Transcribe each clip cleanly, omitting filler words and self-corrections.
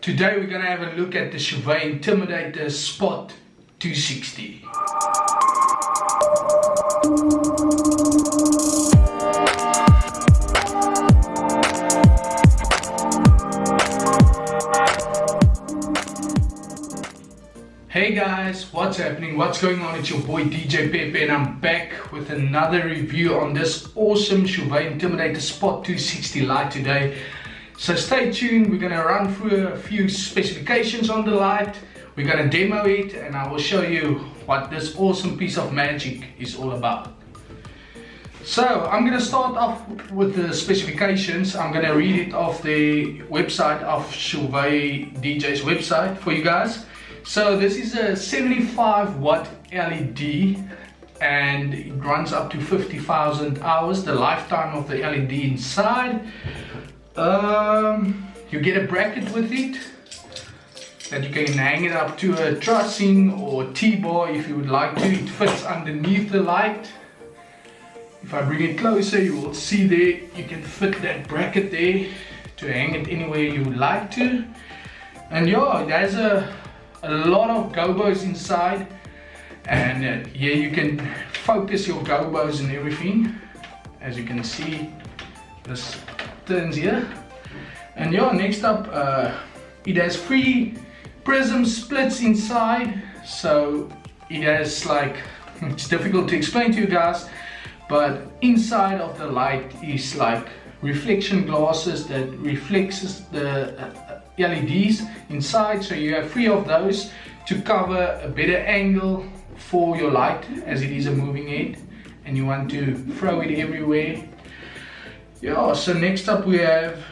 Today we're gonna have a look at the Chauvet Intimidator Spot 260. Hey guys, what's happening? What's going on? It's your boy DJ Pepe and I'm back with another review on this awesome Chauvet Intimidator Spot 260 light today. So stay tuned, we're going to run through a few specifications on the light, we're going to demo it and I will show you what this awesome piece of magic is all about. So I'm going to start off with the specifications. I'm going to read it off the website of Chauvet DJ's website for you guys. So this is a 75 watt LED and it runs up to 50,000 hours, the lifetime of the LED inside. You get a bracket with it that you can hang it up to a trussing or T-bar if you would like to. It fits underneath the light. If I bring it closer, you will see there you can fit that bracket there to hang it anywhere you would like to. And yeah, there's a lot of gobos inside, and here you can focus your gobos and everything. As you can see, this turns here. And yeah, next up, it has 3 prism splits inside, so it has like, it's difficult to explain to you guys, but inside of the light is like reflection glasses that reflects the LEDs inside, so you have 3 of those to cover a better angle for your light, as it is a moving head and you want to throw it everywhere. Yeah, so next up we have,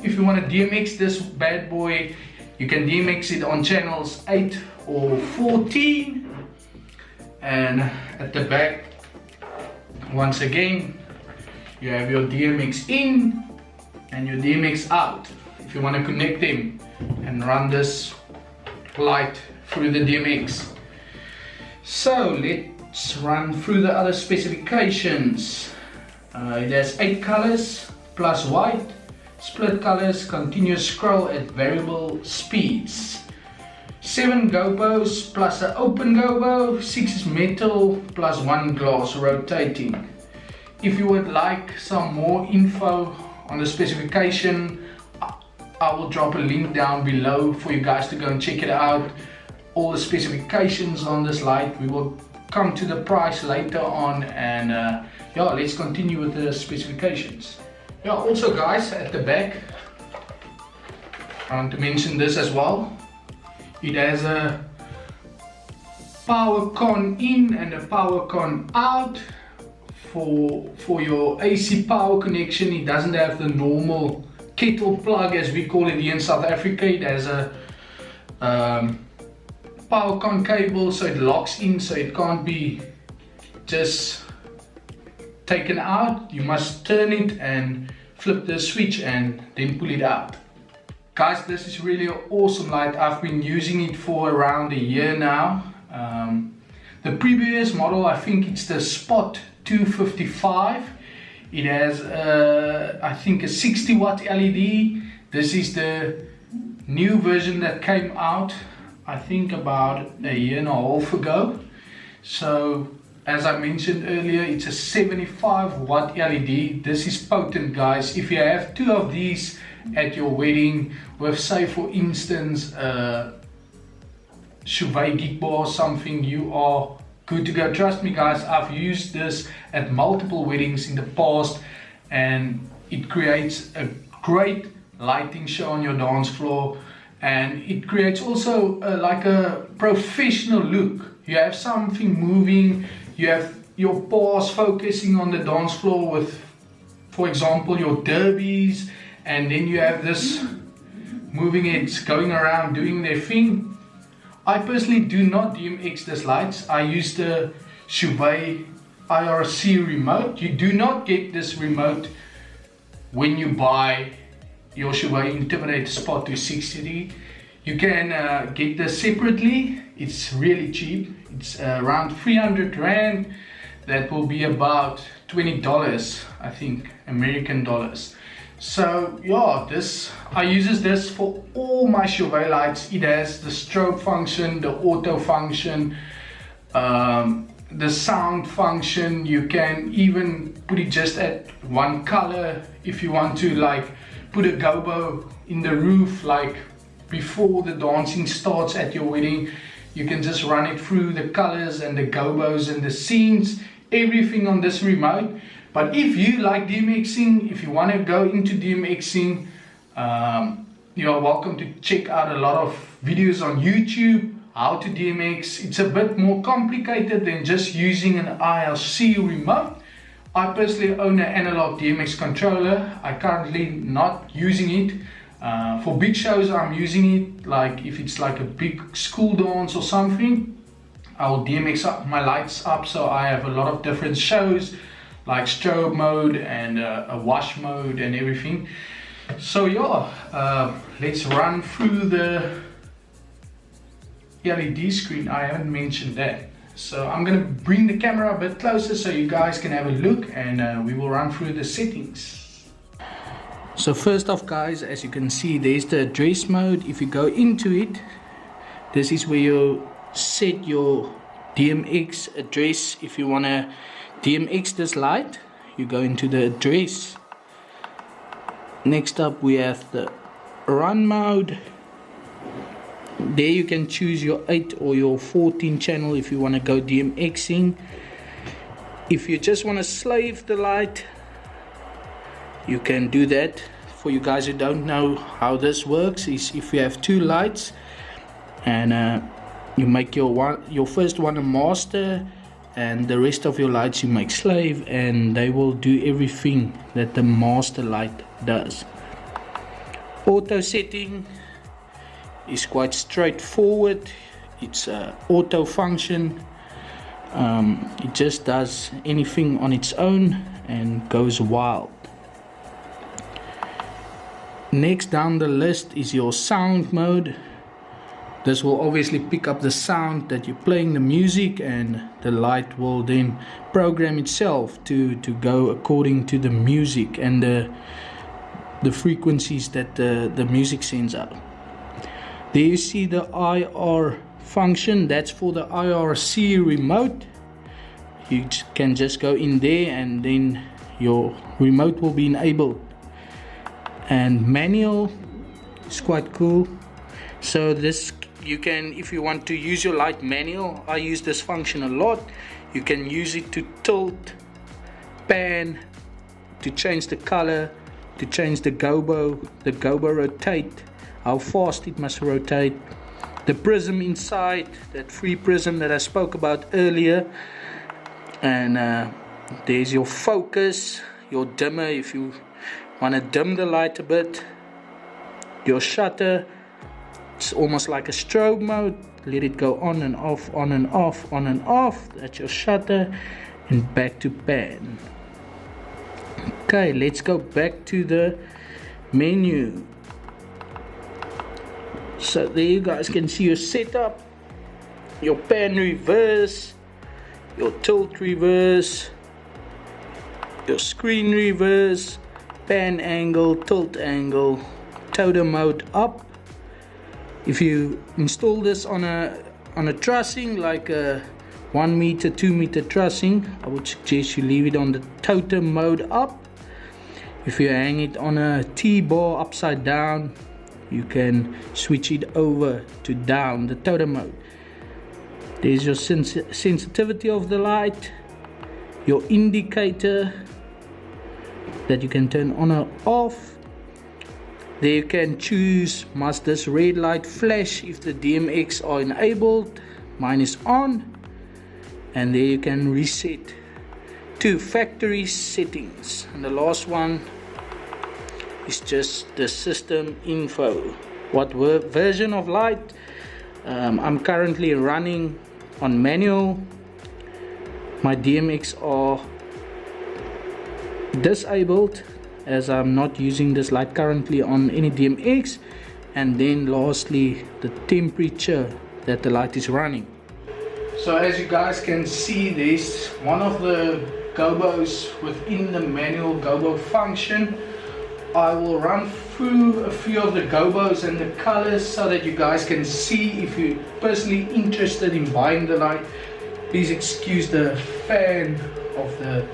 if you want to DMX this bad boy, you can DMX it on channels 8 or 14. And at the back, once again, you have your DMX in and your DMX out if you want to connect them and run this light through the DMX. So let's run through the other specifications. It has 8 colors plus white, split colors, continuous scroll at variable speeds, 7 gobos plus an open gobo, 6 metal plus 1 glass rotating. If you would like some more info on the specification, I will drop a link down below for you guys to go and check it out. All the specifications on this light. We will come to the price later on, and yeah, let's continue with the specifications. Yeah, also guys, at the back, I want to mention this as well. It has a power con in and a power con out for your AC power connection. It doesn't have the normal kettle plug as we call it here in South Africa. It has a power con cable, so it locks in, so it can't be just taken out. You must turn it and flip the switch and then pull it out. Guys, this is really an awesome light. I've been using it for around a year now. The previous model, I think it's the Spot 255. It has I think a 60 watt LED. This is the new version that came out, I think about a year and a half ago. So as I mentioned earlier, it's a 75 watt LED. This is potent, guys. If you have 2 of these at your wedding with, say for instance, Chauvet Gigbar or something, you are good to go. Trust me guys, I've used this at multiple weddings in the past and it creates a great lighting show on your dance floor, and it creates also like a professional look. You have something moving, you have your paws focusing on the dance floor with, for example, your derbies, and then you have this moving heads going around doing their thing. I personally do not DMX this lights. I use the Chauvet IRC remote. You do not get this remote when you buy your Chauvet Intimidator Spot 260. You can get this separately. It's really cheap. It's around 300 Rand. That will be about $20, I think, American dollars. So yeah, I uses this for all my Chauvet lights. It has the strobe function, the auto function, the sound function. You can even put it just at one color if you want to, like put a gobo in the roof, like before the dancing starts at your wedding. You can just run it through the colors and the gobos and the scenes, everything on this remote. But if you like DMXing, if you want to go into DMXing, you are welcome to check out a lot of videos on YouTube, how to DMX. It's a bit more complicated than just using an ILC remote. I personally own an analog DMX controller. I currently not using it. For big shows I'm using it, like if it's like a big school dance or something, I will DMX up my lights up, so I have a lot of different shows like strobe mode and a wash mode and everything. So yeah, let's run through the LED screen. I haven't mentioned that. So I'm gonna bring the camera a bit closer so you guys can have a look, and we will run through the settings. So first off guys, as you can see, there's the address mode. If you go into it, this is where you set your DMX address. If you wanna DMX this light, you go into the address. Next up we have the run mode. There you can choose your 8 or your 14 channel if you want to go DMXing. If you just want to slave the light, you can do that. For you guys who don't know how this works, is if you have two lights and you make your first one a master, and the rest of your lights you make slave, and they will do everything that the master light does. Auto setting is quite straightforward. It's auto function. It just does anything on its own and goes wild. Next down the list is your sound mode. This will obviously pick up the sound that you're playing the music, and the light will then program itself to go according to the music and the frequencies that the music sends out. There you see the IR function. That's for the IRC remote. You can just go in there and then your remote will be enabled. And manual is quite cool. So this, you can, if you want to use your light manual, I use this function a lot. You can use it to tilt, pan, to change the color, to change the gobo rotate, how fast it must rotate, the prism inside, that free prism that I spoke about earlier, and there's your focus, your dimmer if you want to dim the light a bit, your shutter. It's almost like a strobe mode. Let it go on and off, on and off, on and off. That's your shutter, and back to pan. Okay, let's go back to the menu. So there you guys can see your setup, your pan reverse, your tilt reverse, your screen reverse, pan angle, tilt angle, totem mode up. If you install this on a trussing, like a 1 meter, 2 meter trussing, I would suggest you leave it on the totem mode up. If you hang it on a T-bar upside down, you can switch it over to down, the totem mode. There's your sensitivity of the light, your indicator that you can turn on or off. There you can choose, must this red light flash if the DMX are enabled. Mine is on. And there you can reset to factory settings. And the last one is just the system info. What version of light? I'm currently running on manual. My DMX are disabled, as I'm not using this light currently on any DMX. And then lastly, the temperature that the light is running. So as you guys can see, there's one of the gobos within the manual gobo function I will run through a few of the gobos and the colors so that you guys can see. If you're personally interested in buying the light, please excuse the fan of the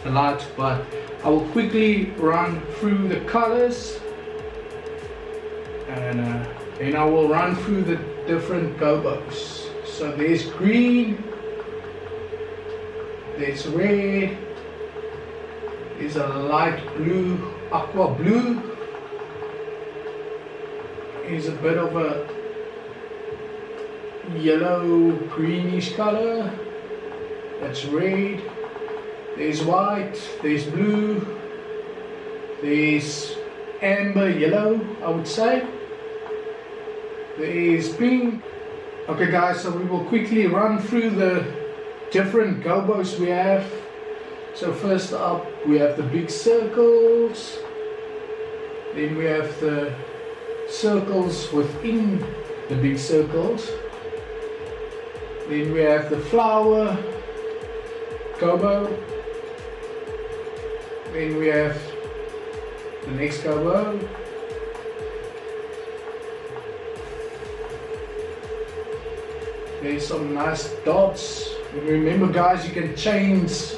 light, but I will quickly run through the colors, and then I will run through the different gobos. So there's green, there's red, there's a light blue, aqua blue, there's a bit of a yellow greenish color, that's red, there's white, there's blue, there's amber yellow, I would say, there's pink. Okay guys, so we will quickly run through the different gobos we have. So first up we have the big circles, then we have the circles within the big circles, then we have the flower gobo, then we have the next gobo, there's some nice dots. Remember guys, you can change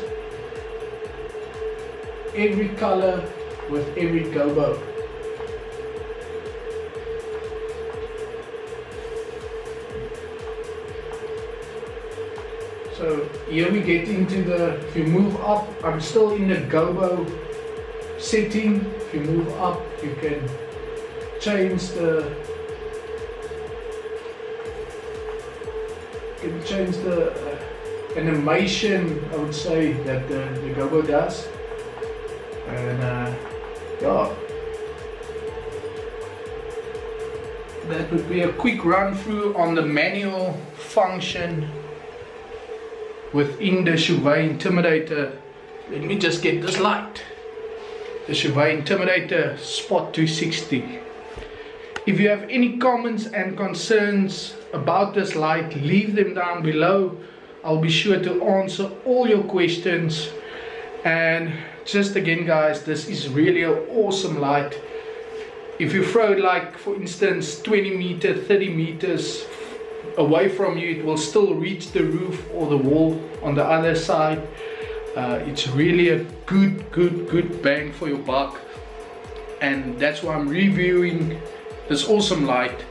every color with every gobo. So here we get into the, if you move up, I'm still in the gobo setting. If you move up, you can change the animation, I would say, that the gobo does. And yeah, that would be a quick run through on the manual function within the Chauvet Intimidator. Let me just get this light, the Chauvet Intimidator Spot 260. If you have any comments and concerns about this light, leave them down below. I'll be sure to answer all your questions. And just again guys, this is really an awesome light. If you throw it, like for instance 20 meters, 30 meters away from you, it will still reach the roof or the wall on the other side. It's really a good bang for your buck, and that's why I'm reviewing this awesome light.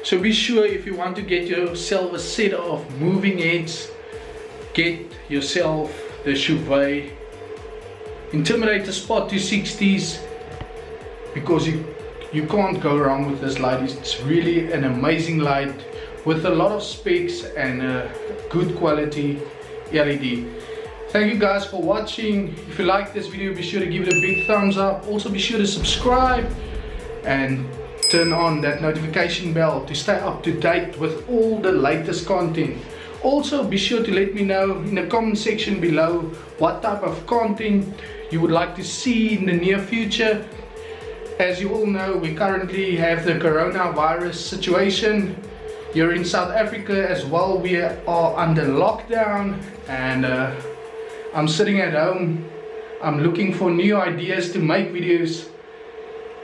So be sure, if you want to get yourself a set of moving heads, get yourself the Chauvet Intimidator Spot 260s, because you can't go wrong with this light. It's really an amazing light with a lot of specs and good quality LED. Thank you guys for watching. If you like this video, be sure to give it a big thumbs up. Also be sure to subscribe and turn on that notification bell to stay up to date with all the latest content. Also be sure to let me know in the comment section below what type of content you would like to see in the near future. As you all know, we currently have the coronavirus situation here in South Africa as well. We are under lockdown, and I'm sitting at home. I'm looking for new ideas to make videos,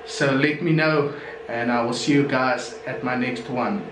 so let me know, and I will see you guys at my next one.